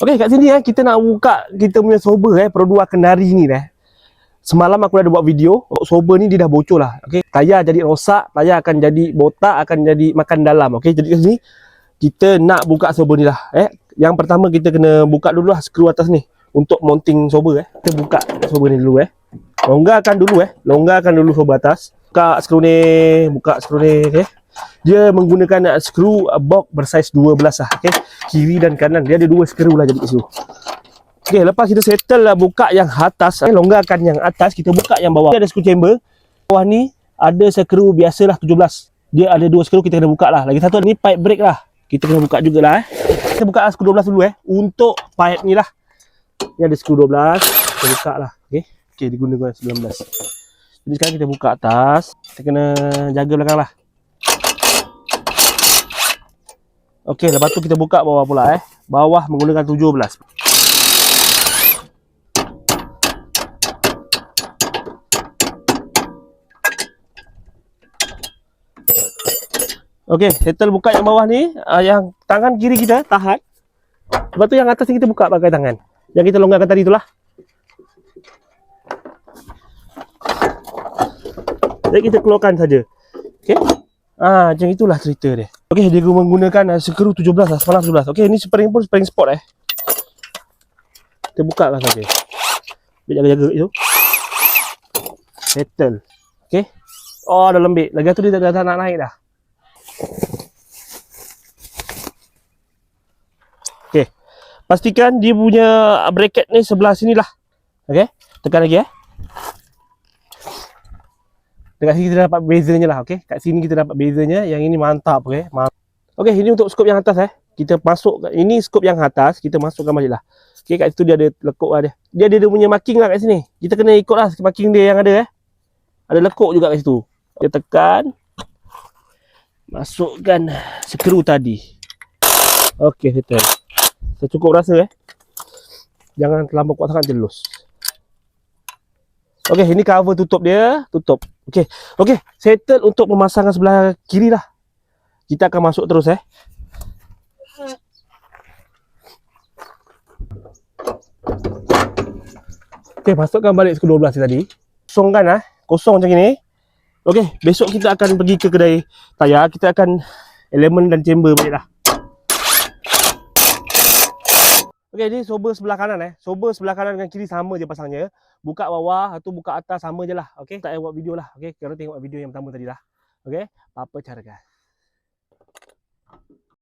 Okey, kat sini kita nak buka kita punya sober Pro 2 Kendari ni Semalam aku dah buat video, sober ni dia dah bocor lah. Okey, tayar jadi rosak, tayar akan jadi botak, akan jadi makan dalam. Okey, jadi kat sini kita nak buka sober ni lah. Yang pertama kita kena buka dulu lah skru atas ni untuk mounting sober. Kita buka sober ni dulu. Longgarkan dulu sober atas. Buka skru ni, okey. Dia menggunakan skru box bersaiz 12 lah, okey. Kiri dan kanan dia ada dua skru lah jadi kat situ. Okey, lepas kita settle lah buka yang atas, longgarkan yang atas, kita buka yang bawah. Dia ada skru chamber. Bawah ni ada skru biasalah 17. Dia ada dua skru kita kena buka lah. Lagi satu ni pipe brake lah. Kita kena buka jugalah. Kita buka skru 12 dulu untuk pipe ni lah. Ni ada skru 12. Kita buka lah. Okey. Okey, digunakan 19. Jadi sekarang kita buka atas. Kita kena jaga belakang lah. Okey, lepas tu kita buka bawah pula Bawah menggunakan 17. Okey, settle buka yang bawah ni, yang tangan kiri kita tahan. Lepas tu yang atas ni kita buka pakai tangan. Yang kita longgarkan tadi itulah. Jadi kita keluarkan saja. Okey. Macam itulah cerita dia. Okey, dia menggunakan skru 17 lah, semalam 17. Okey, ni spring pun spring sport Kita buka lah saja. Dia jaga-jaga itu. Settle. Okey. Oh, dah lembik. Lagi tu dia dah nak naik dah. Okey. Pastikan dia punya bracket ni sebelah sini lah. Okey. Tekan lagi Dekat sini kita dapat bezanya lah, okey. Kat sini kita dapat bezanya. Yang ini mantap, okey. Okey, ini untuk skop yang atas Kita masuk ini skop yang atas, kita masukkan balik lah. Okey, kat situ dia ada lekuk lah dia. Dia ada punya marking lah kat sini. Kita kena ikut lah marking dia yang ada Ada lekuk juga kat situ. Kita tekan. Masukkan skru tadi. Okey, settle. Cukup rasa Jangan terlampau kuat sangat jelus. Okey, ini cover tutup dia, tutup. Okey. Okey, settle untuk pemasangan sebelah kiri lah. Kita akan masuk terus Okey, masukkan balik skru 12 tadi. Kosongkan kosong macam ni. Okey, besok kita akan pergi ke kedai tayar, kita akan elemen dan chamber balik lah. Okey, ni sober sebelah kanan Sober sebelah kanan dengan kiri sama je pasangnya. Buka bawah atau buka atas sama je lah. Okey, tak payah buat video lah. Okey, korang tengok video yang pertama tadi lah. Okey, apa cara guys?